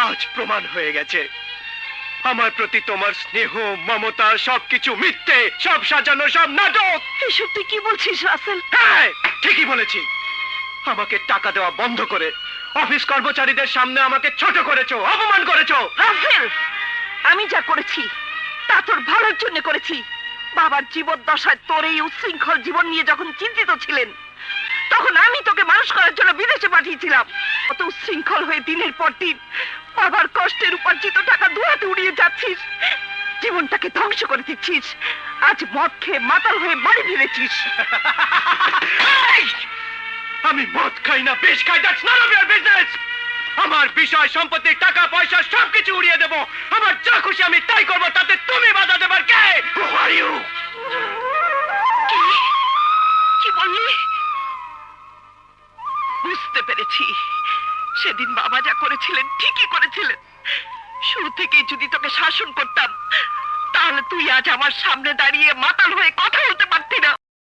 আজ প্রমাণ হয়ে গেছে আমার প্রতি তোমার স্নেহ মমতা সবকিছু মিথ্যে, সব সাজানো, সব নাটক। এসব তুই কি বলছিস রাসেল? হ্যাঁ, ঠিকই বলেছি। আমাকে টাকা দেওয়া বন্ধ করে অফিস কর্মচারীদের সামনে আমাকে ছোট করেছো, অপমান করেছো। রাসেল, আমি যা করেছি তা তোর ভালোর জন্য করেছি। বাবার জীবদ্দশায় তোর এই উচ্ছৃঙ্খল জীবন নিয়ে যখন চিন্তিত ছিলেন, তখন আমি তোকে মানুষ করার জন্য বিদেশে পাঠিয়েছিলাম। কত উচ্ছৃঙ্খল হয়ে দিনের পর দিন বাবার কষ্টের উপার্জিত টাকা দুহাতে উড়িয়ে যাচ্ছিস, জীবনটাকে ধ্বংস করে দিচ্ছিস। আজ মদ খেয়ে মাতাল হয়ে বাড়ি ফিরেছিস। আমি মদ খাই না, বিষ খাই, that's not of your business. আমার বিষয় সম্পত্তি, টাকা পয়সা সবকিছু উড়িয়ে দেব। আমার যা খুশি আমি তাই করব, তাতে তুমি বাধা দেবার কে? Who are you? কি বললি? বুঝতে পেরেছি, সেদিন বাবা যা করেছিলেন ঠিকই করেছিলেন। শুরু থেকেই যদি তোকে শাসন করতাম, তাহলে তুই আজ আমার সামনে দাঁড়িয়ে মাতাল হয়ে কথা বলতে পারতি না।